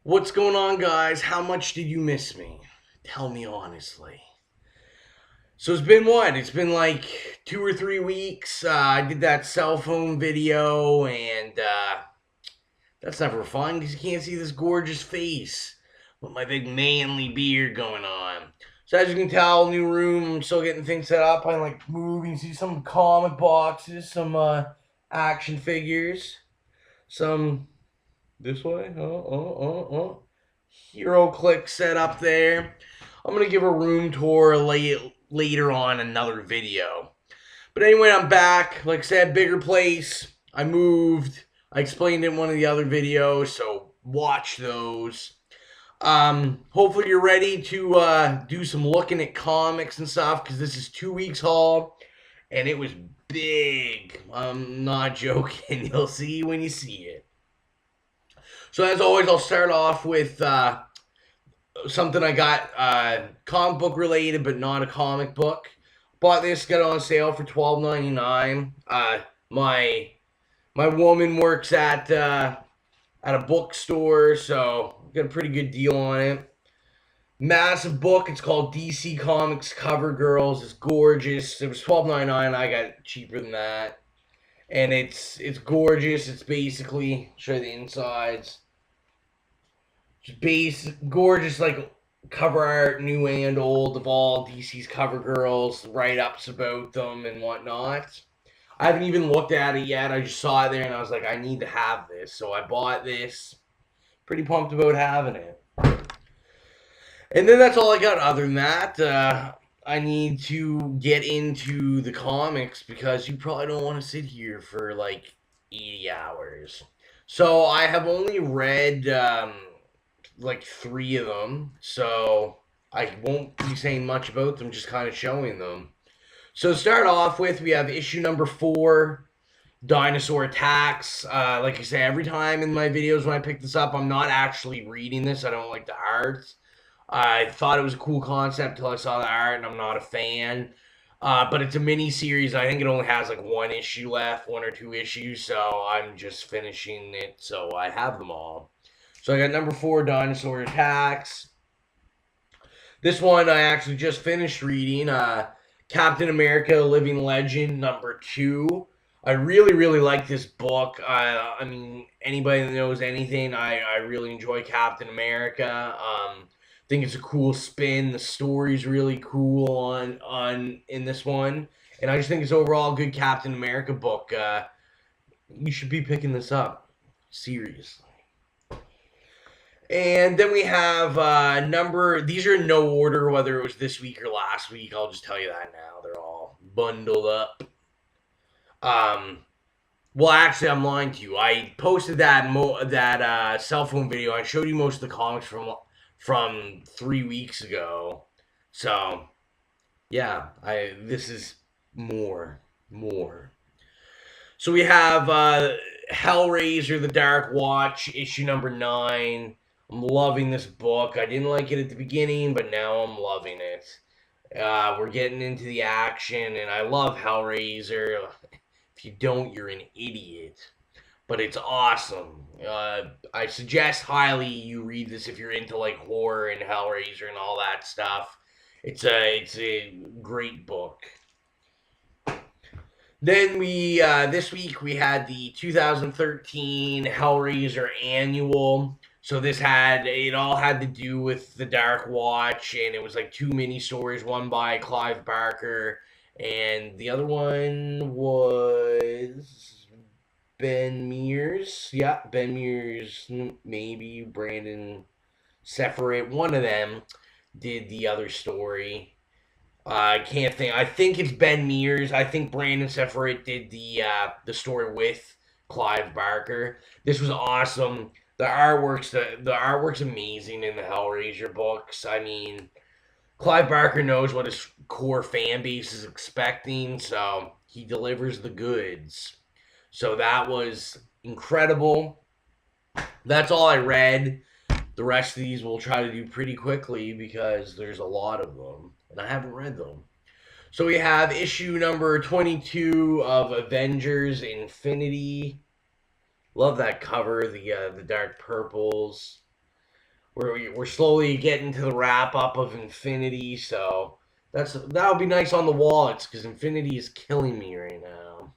What's going on, guys? How much did you miss me? Tell me honestly. So it's been what? It's been like 2 or 3 weeks. I did that cell phone video, and that's never fun because you can't see this gorgeous face with my big manly beard going on. So as you can tell, new room. I'm still getting things set up. I like moving. See some comic boxes, some action figures, some this way. Oh. Hero Click set up there. I'm going to give a room tour later on another video. But anyway, I'm back. Like I said, bigger place. I moved. I explained it in one of the other videos, so watch those. Hopefully you're ready to do some looking at comics and stuff because this is 2 weeks haul and it was big. I'm not joking. You'll see when you see it. So as always, I'll start off with something I got comic book related, but not a comic book. Bought this, got it on sale for $12.99. My woman works at a bookstore, so got a pretty good deal on it. Massive book. It's called DC Comics Cover Girls. It's gorgeous. It was $12.99. I got it cheaper than that, and it's gorgeous. It's basically show you the insides. Just gorgeous, like cover art, new and old, of all DC's cover girls, write ups about them and whatnot. I haven't even looked at it yet. I just saw it there and I was like, I need to have this. So I bought this. Pretty pumped about having it. And then that's all I got. Other than that, I need to get into the comics because you probably don't want to sit here for like 80 hours. So I have only read like three of them, so I won't be saying much about them, just kind of showing them. So to start off with, we have issue number 4, Dinosaur Attacks. Like I say, every time in my videos when I pick this up, I'm not actually reading this. I don't like the art. I thought it was a cool concept till I saw the art, and I'm not a fan. But it's a mini series. I think it only has like one issue left, 1 or 2 issues. So I'm just finishing it, so I have them all. So I got number 4, Dinosaur Attacks. This one I actually just finished reading. Captain America: Living Legend number 2. I really like this book. I mean, anybody that knows anything, I really enjoy Captain America. Think it's a cool spin. The story's really cool on in this one, and I just think it's overall a good Captain America book. You should be picking this up, seriously. And then we have these are in no order, whether it was this week or last week. I'll just tell you that now. They're all bundled up. Um, well, actually, I'm lying to you. I posted that cell phone video. I showed you most of the comics from 3 weeks ago. So yeah, this is more. So we have Hellraiser: The Dark Watch, issue number 9. I'm loving this book. I didn't like it at the beginning, but now I'm loving it. We're getting into the action, and I love Hellraiser. If you don't, you're an idiot. But it's awesome. I suggest highly you read this if you're into like horror and Hellraiser and all that stuff. It's a great book. Then this week we had the 2013 Hellraiser annual. So it all had to do with the Dark Watch, and it was like 2 mini stories, one by Clive Barker, and the other one was Ben Mears. Yeah, Ben Mears, maybe Brandon Seferit. One of them did the other story. I can't think. I think it's Ben Mears. I think Brandon Seferit did the story with Clive Barker. This was awesome. The artwork's amazing in the Hellraiser books. I mean, Clive Barker knows what his core fan base is expecting, so he delivers the goods. So that was incredible. That's all I read. The rest of these we'll try to do pretty quickly because there's a lot of them, and I haven't read them. So we have issue number 22 of Avengers Infinity. Love that cover, the dark purples. we're slowly getting to the wrap up of Infinity, so that'll be nice on the wallets because Infinity is killing me right now.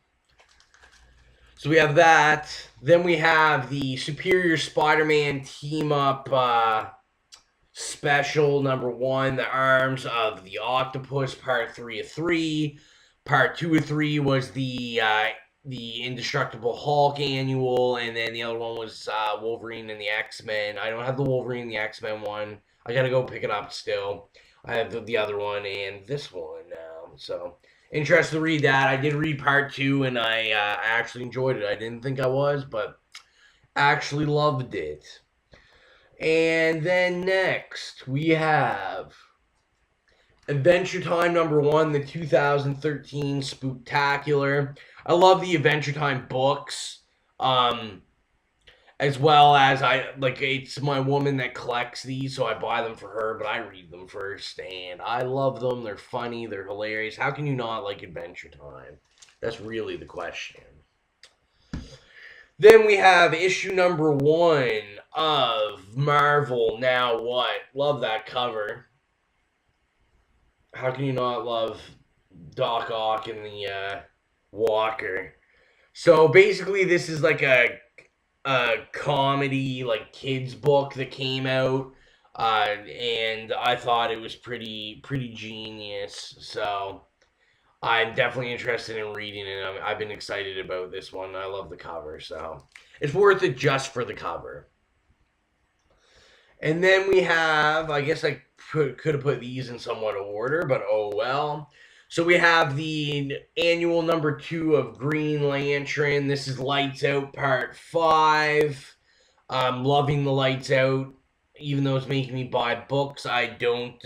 So we have that. Then we have the Superior Spider-Man team up special #1, the Arms of the Octopus, part 3 of 3. Part 2 of 3 was the Indestructible Hulk annual, and then the other one was Wolverine and the X-Men. I don't have the Wolverine and the X-Men one. I gotta go pick it up still. I have the other one and this one now. So interested to read that. I did read part 2 and I actually enjoyed it. I didn't think I was, but actually loved it. And then next we have Adventure Time #1, the 2013 Spooktacular. I love the Adventure Time books, as well as it's my woman that collects these, so I buy them for her, but I read them first, and I love them. They're funny, they're hilarious. How can you not like Adventure Time? That's really the question. Then we have issue #1 of Marvel Now What? Love that cover. How can you not love Doc Ock and the Walker? So basically, this is like a comedy, like kids book that came out, and I thought it was pretty genius. So I'm definitely interested in reading it. I've been excited about this one. I love the cover, so it's worth it just for the cover. And then we have, I guess I could have put these in somewhat order, but oh well. So we have the annual #2 of Green Lantern. This is Lights Out Part 5. I'm loving the Lights Out, even though it's making me buy books I don't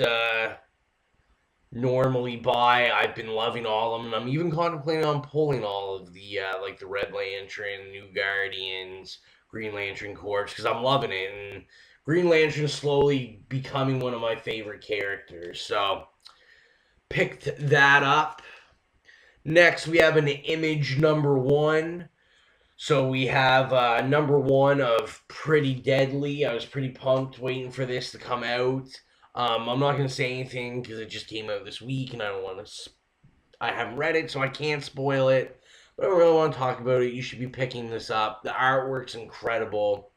normally buy. I've been loving all of them, and I'm even contemplating on pulling all of the like the Red Lantern, New Guardians, Green Lantern Corps, because I'm loving it, and Green Lantern is slowly becoming one of my favorite characters. So picked that up. Next, we have an Image #1. So we have #1 of Pretty Deadly. I was pretty pumped waiting for this to come out. I'm not going to say anything because it just came out this week and I don't want to... I haven't read it, so I can't spoil it. But I don't really want to talk about it. You should be picking this up. The artwork's incredible.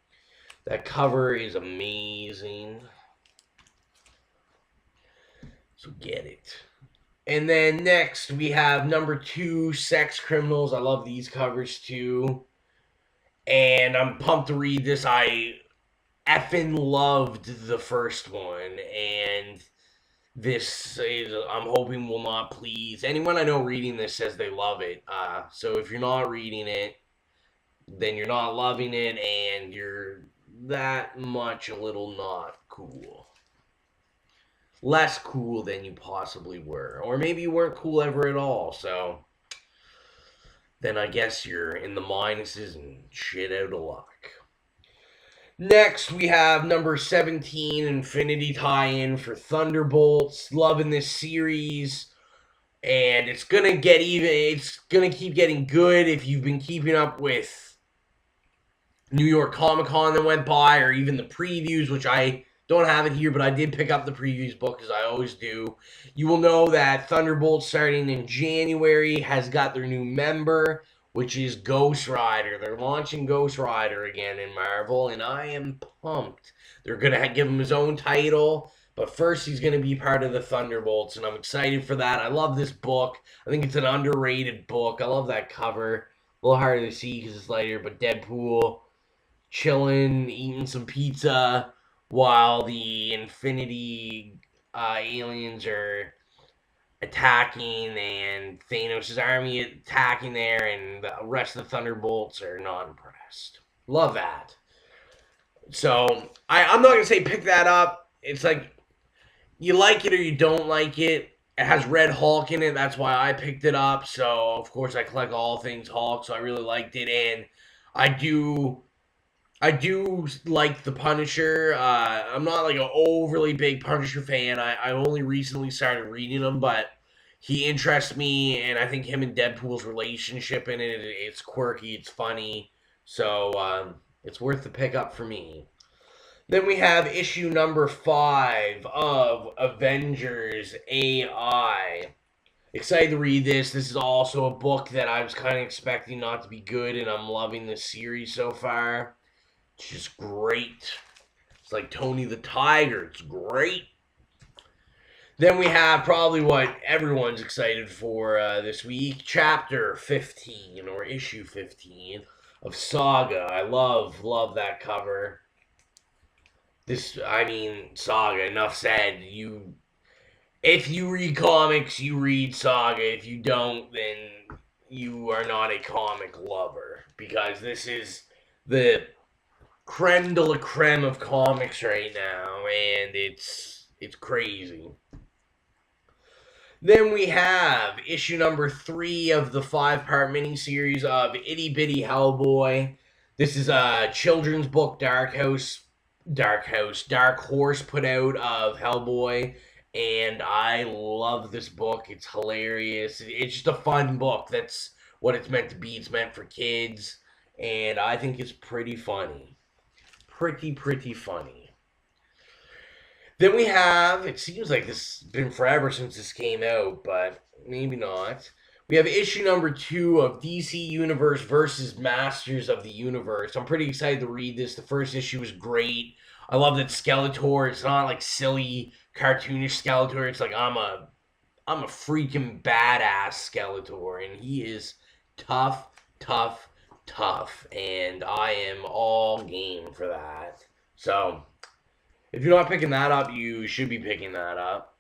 That cover is amazing. So get it. And then next we have #2, Sex Criminals. I love these covers too. And I'm pumped to read this. I effing loved the first one. And this is, I'm hoping, will not please. Anyone I know reading this says they love it. So if you're not reading it, then you're not loving it. And you're that much a little not cool. Less cool than you possibly were. Or maybe you weren't cool ever at all. So then I guess you're in the minuses and shit out of luck. Next, we have #17, Infinity tie-in for Thunderbolts. Loving this series. And it's gonna get even, it's gonna keep getting good if you've been keeping up with New York Comic Con that went by, or even the previews, which I don't have it here, but I did pick up the previews book, as I always do. You will know that Thunderbolt, starting in January, has got their new member, which is Ghost Rider. They're launching Ghost Rider again in Marvel, and I am pumped. They're going to give him his own title, but first he's going to be part of the Thunderbolts, and I'm excited for that. I love this book. I think it's an underrated book. I love that cover. A little harder to see because it's lighter, but Deadpool chilling, eating some pizza, while the Infinity aliens are attacking and Thanos' army attacking there, and the rest of the Thunderbolts are not impressed. Love that. So I'm not gonna say pick that up. It's like you like it or you don't like it. It has Red Hulk in it. That's why I picked it up. So of course I collect all things Hulk. So I really liked it, and I do like the Punisher. I'm not like an overly big Punisher fan. I only recently started reading him, but he interests me, and I think him and Deadpool's relationship in it, it's quirky, it's funny, so it's worth the pick up for me. Then we have issue number 5 of Avengers AI. Excited to read this. This is also a book that I was kind of expecting not to be good, and I'm loving this series so far. It's just great. It's like Tony the Tiger. It's great. Then we have probably what everyone's excited for this week, chapter 15 or issue 15 of Saga. I love that cover. Saga, enough said. If you read comics, you read Saga. If you don't, then you are not a comic lover, because this is the creme de la creme of comics right now, and it's crazy. Then we have issue number 3 of the 5-part miniseries of Itty Bitty Hellboy. This is a children's book Dark Horse put out of Hellboy, and I love this book. It's hilarious. It's just a fun book. That's what it's meant to be. It's meant for kids, and I think it's pretty funny. Pretty funny. Then we have, it seems like this has been forever since this came out, but maybe not. We have issue number 2 of DC Universe versus Masters of the Universe. I'm pretty excited to read this. The first issue is great. I love that Skeletor, it's not like silly, cartoonish Skeletor. It's like I'm a freaking badass Skeletor, and he is tough, and I am all game for that. So, if you're not picking that up, you should be picking that up.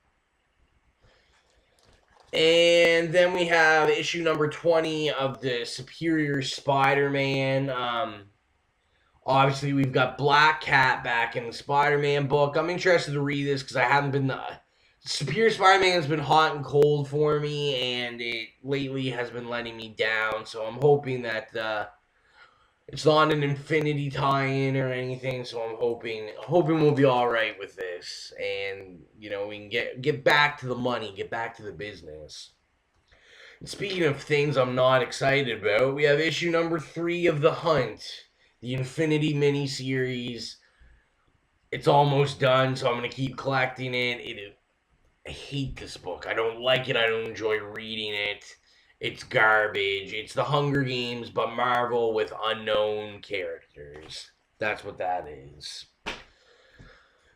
And then we have issue number 20 of the Superior Spider-Man. Obviously, we've got Black Cat back in the Spider-Man book. I'm interested to read this because I haven't been... Superior Spider-Man has been hot and cold for me, and it lately has been letting me down. So I'm hoping that... it's not an Infinity tie-in or anything, so I'm hoping we'll be all right with this, and we can get back to the money, get back to the business. And speaking of things I'm not excited about, we have issue number 3 of The Hunt, the Infinity miniseries. It's almost done, so I'm gonna keep collecting it. I hate this book. I don't like it. I don't enjoy reading it. It's garbage. It's the Hunger Games, but Marvel with unknown characters. That's what that is.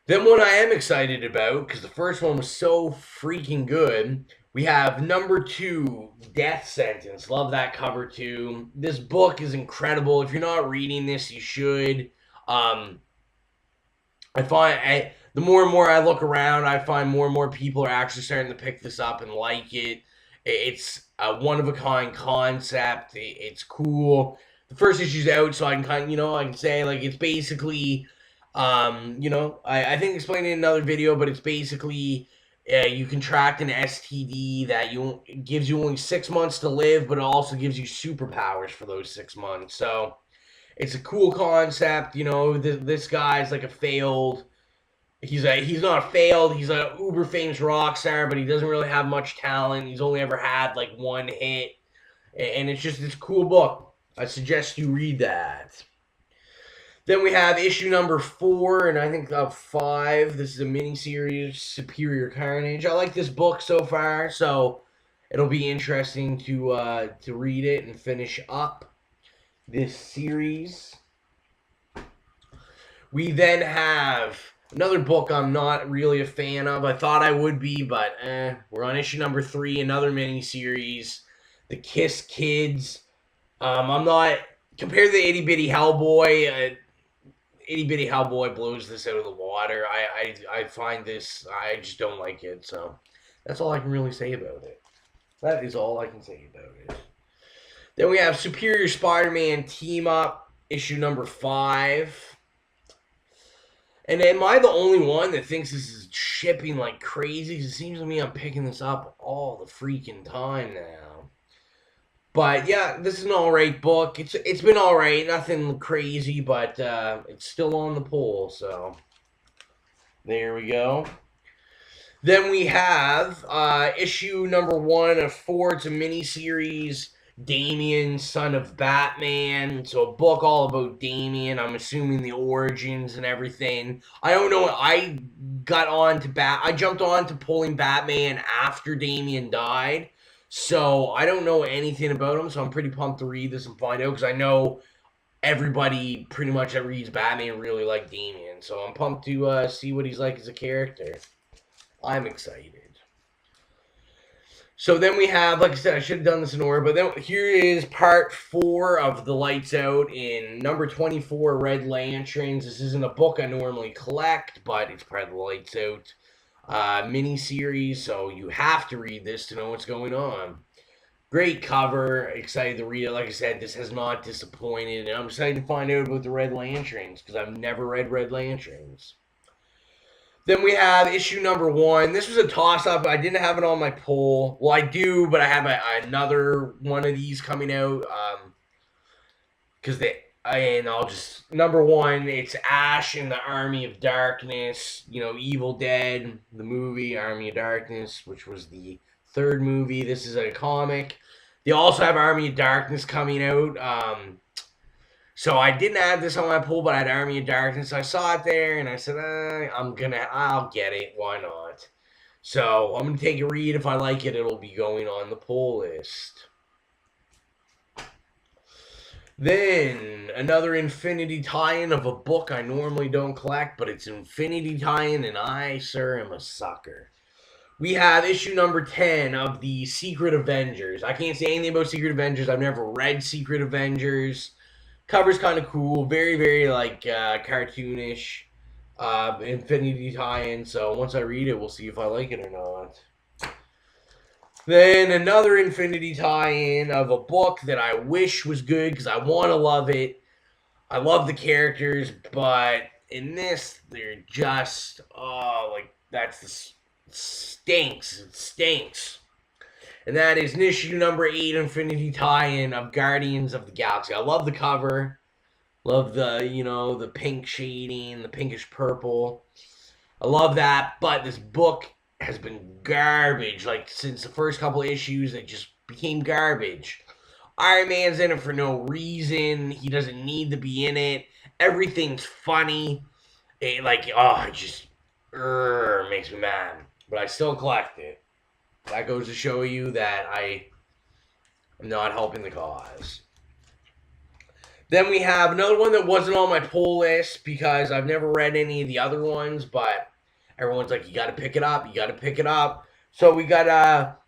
Then what I am excited about, because the first one was so freaking good, we have number 2, Death Sentence. Love that cover too. This book is incredible. If you're not reading this, you should. The more and more I look around, I find more and more people are actually starting to pick this up and like it. It's a one-of-a-kind concept. It's cool. The first issue's out, so I can I can say, like, it's basically, I think I explained it in another video, but it's basically, you contract an STD that gives you only 6 months to live, but it also gives you superpowers for those 6 months. So, it's a cool concept. This guy's like a failed... He's not failed. He's an uber famous rock star, but he doesn't really have much talent. He's only ever had like one hit, and it's just this cool book. I suggest you read that. Then we have issue number 4, and I think of 5. This is a miniseries, Superior Carnage. I like this book so far, so it'll be interesting to read it and finish up this series. We then have another book I'm not really a fan of. I thought I would be, but we're on issue number 3, another miniseries, The Kiss Kids. I'm not... Compared to the Itty Bitty Hellboy, Itty Bitty Hellboy blows this out of the water. I find this... I just don't like it, so that's all I can really say about it. That is all I can say about it. Then we have Superior Spider-Man Team Up, issue number 5. And am I the only one that thinks this is shipping like crazy? It seems to me I'm picking this up all the freaking time now. But yeah, this is an alright book. It's been alright, nothing crazy, but it's still on the pull, so there we go. Then we have issue number 1 of 4. It's a mini-series, Damian, son of Batman. So a book all about Damian. I'm assuming the origins and everything. I don't know. I jumped on to pulling Batman after Damian died. So I don't know anything about him. So I'm pretty pumped to read this and find out, because I know everybody pretty much that reads Batman really like Damian. So I'm pumped to see what he's like as a character. I'm excited. So then we have, like I said, I should have done this in order, but then here is part 4 of the Lights Out in number 24, Red Lanterns. This isn't a book I normally collect, but it's part of the Lights Out mini-series, so you have to read this to know what's going on. Great cover, excited to read it. Like I said, this has not disappointed, and I'm excited to find out about the Red Lanterns, because I've never read Red Lanterns. Then we have issue number 1. This was a toss-up. I didn't have it on my poll. Well, I do, but I have another one of these coming out. Number 1, it's Ash in the Army of Darkness. You know, Evil Dead, the movie, Army of Darkness, which was the 3rd movie. This is a comic. They also have Army of Darkness coming out. So I didn't add this on my poll, but I had Army of Darkness. I saw it there, and I said, I'll get it. Why not? So I'm going to take a read. If I like it, it'll be going on the poll list. Then, another Infinity tie-in of a book I normally don't collect, but it's Infinity tie-in, and I, sir, am a sucker. We have issue number 10 of the Secret Avengers. I can't say anything about Secret Avengers. I've never read Secret Avengers. Cover's kind of cool, very, very like cartoonish, Infinity tie-in. So once I read it, we'll see if I like it or not. Then another Infinity tie-in of a book that I wish was good because I want to love it. I love the characters, but in this, they're just stinks. It stinks. And that is issue number 8, Infinity tie-in of Guardians of the Galaxy. I love the cover. Love the pink shading, the pinkish purple. I love that, but this book has been garbage. Like, since the first couple issues, it just became garbage. Iron Man's in it for no reason. He doesn't need to be in it. Everything's funny. It just makes me mad. But I still collect it. That goes to show you that I am not helping the cause. Then we have another one that wasn't on my poll list because I've never read any of the other ones, but everyone's like, you got to pick it up. You got to pick it up. So we got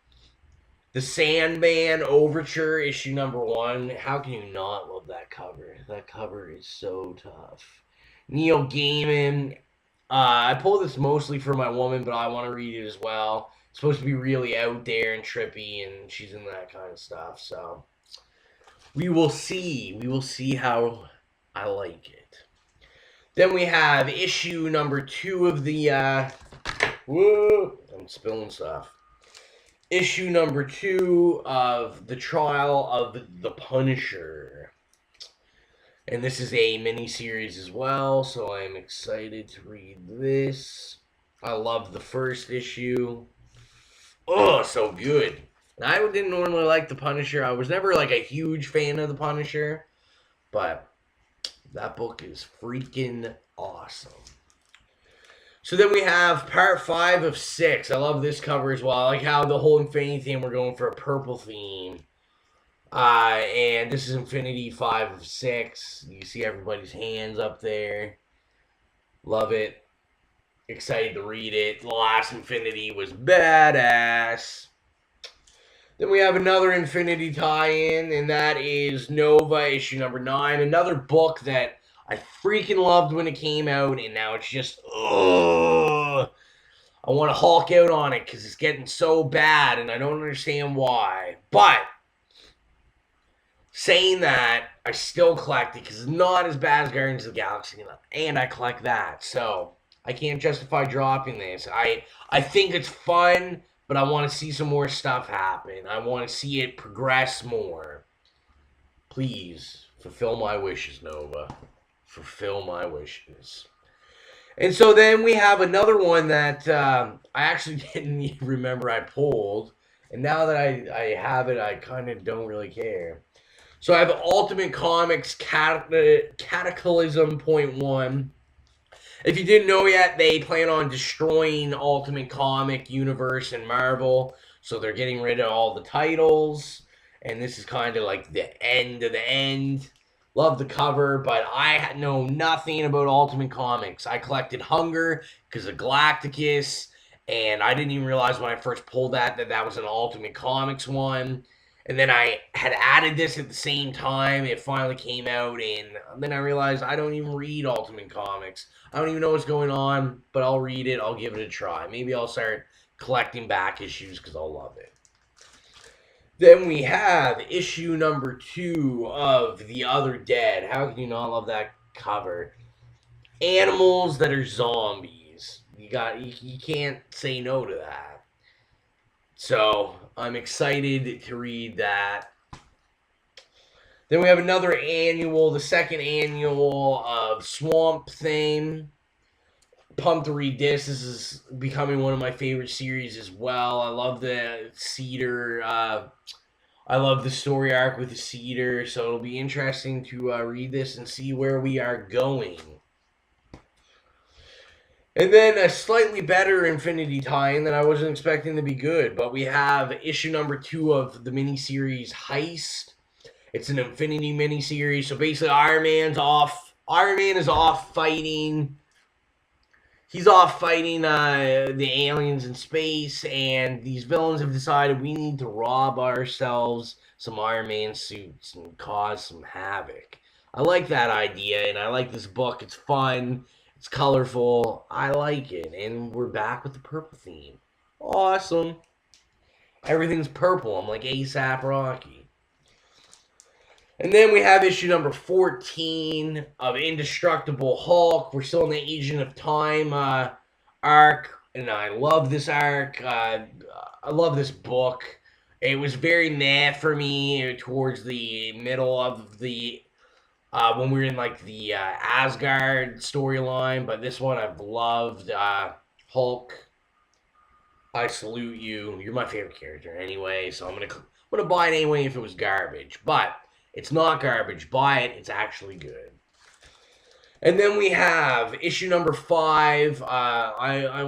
the Sandman Overture, issue number 1. How can you not love that cover? That cover is so tough. Neil Gaiman. I pulled this mostly for my woman, but I want to read it as well. It's supposed to be really out there and trippy, and she's in that kind of stuff. So we will see. We will see how I like it. Then we have issue number 2 of the... whoa! I'm spilling stuff. Issue number 2 of The Trial of the Punisher. And this is a mini-series as well, so I'm excited to read this. I love the first issue. Oh, so good. And I didn't normally like the Punisher. I was never like a huge fan of the Punisher, but that book is freaking awesome. So then we have part 5 of 6. I love this cover as well. I like how the whole Infinity theme, we're going for a purple theme. And this is Infinity 5 of 6. You see everybody's hands up there. Love it. Excited to read it. The last Infinity was badass. Then we have another Infinity tie-in, and that is Nova, issue number 9. Another book that I freaking loved when it came out, and now it's just, ugh. I want to Hulk out on it because it's getting so bad, and I don't understand why. But saying that, I still collect it because it's not as bad as Guardians of the Galaxy, and I collect that. So I can't justify dropping this. I think it's fun, but I want to see some more stuff happen. I want to see it progress more. Please, fulfill my wishes, Nova. Fulfill my wishes. And so then we have another one that I actually didn't even remember I pulled. And now that I have it, I kind of don't really care. So I have Ultimate Comics Cataclysm Point One. If you didn't know yet, they plan on destroying Ultimate Comic Universe and Marvel. So they're getting rid of all the titles. And this is kind of like the end of the end. Love the cover, but I know nothing about Ultimate Comics. I collected Hunger because of Galacticus, and I didn't even realize when I first pulled that was an Ultimate Comics one. And then I had added this at the same time. It finally came out, and then I realized I don't even read Ultimate Comics. I don't even know what's going on, but I'll read it. I'll give it a try. Maybe I'll start collecting back issues because I'll love it. Then we have issue number 2 of The Other Dead. How can you not love that cover? Animals that are zombies. You can't say no to that. So I'm excited to read that. Then we have another annual, the second annual of Swamp Thing. Pumped to read this. This is becoming one of my favorite series as well. I love the Cedar. I love the story arc with the Cedar, so it'll be interesting to read this and see where we are going. And then a slightly better Infinity tie-in that I wasn't expecting to be good, but we have issue number 2 of the miniseries Heist. It's an Infinity miniseries, so basically Iron Man is off fighting. He's off fighting the aliens in space, and these villains have decided we need to rob ourselves some Iron Man suits and cause some havoc. I like that idea, and I like this book. It's fun. It's colorful. I like it, and we're back with the purple theme. Awesome. Everything's purple. I'm like ASAP Rocky. And then we have issue number 14 of Indestructible Hulk. We're still in the Agent of Time arc, and I love this arc. I love this book. It was very meh for me towards the middle of the when we were in like the Asgard storyline, but this one I've loved. Hulk, I salute you. You're my favorite character anyway, so I'm gonna buy it anyway if it was garbage, but it's not garbage. Buy it. It's actually good. And then we have issue number 5. I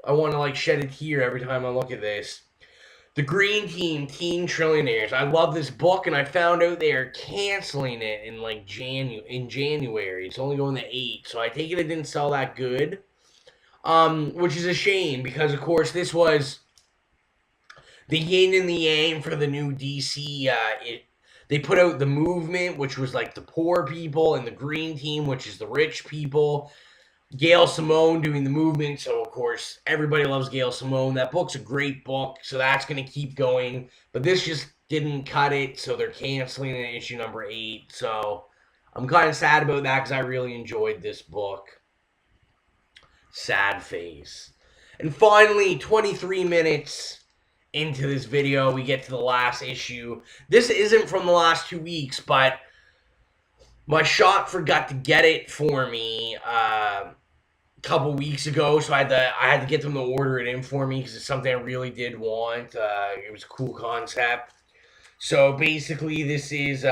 want to like shed a tear every time I look at this. The Green Team, Teen Trillionaires. I love this book, and I found out they are canceling it in like January. It's only going to 8, so I take it didn't sell that good. Which is a shame because of course this was the yin and the yang for the new DC. They put out the Movement, which was like the poor people, and the Green Team, which is the rich people. Gail Simone doing the Movement, so of course everybody loves Gail Simone. That book's a great book, so that's going to keep going. But this just didn't cut it, so they're canceling it in issue number 8. So I'm kind of sad about that because I really enjoyed this book. Sad face. And finally, 23 minutes into this video, we get to the last issue. This isn't from the last 2 weeks, but my shop forgot to get it for me a couple weeks ago, so I had to get them to order it in for me because it's something I really did want. It was a cool concept. So basically, this is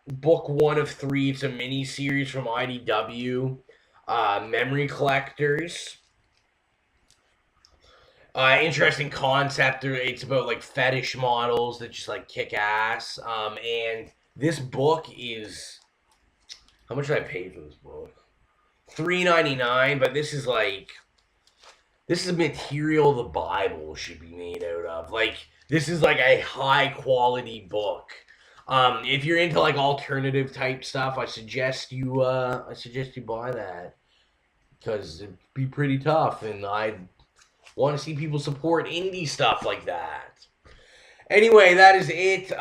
book 1 of 3. It's a mini series from IDW, Memory Collectors. Interesting concept. It's about like fetish models that just like kick ass. And this book is, how much did I pay for this book? $3.99. But this is material the Bible should be made out of. Like this is like a high quality book. If you're into like alternative type stuff, I suggest you buy that because it'd be pretty tough, and I want to see people support indie stuff like that. Anyway, that is it.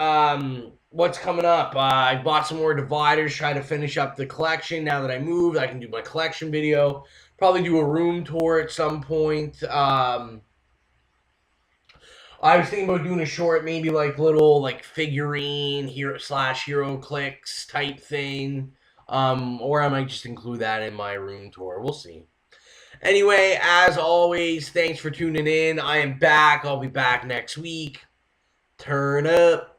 What's coming up? I bought some more dividers, trying to finish up the collection. Now that I moved, I can do my collection video. Probably do a room tour at some point. I was thinking about doing a short, maybe like little like figurine hero clicks type thing. Or I might just include that in my room tour. We'll see. Anyway, as always, thanks for tuning in. I am back. I'll be back next week. Turn up.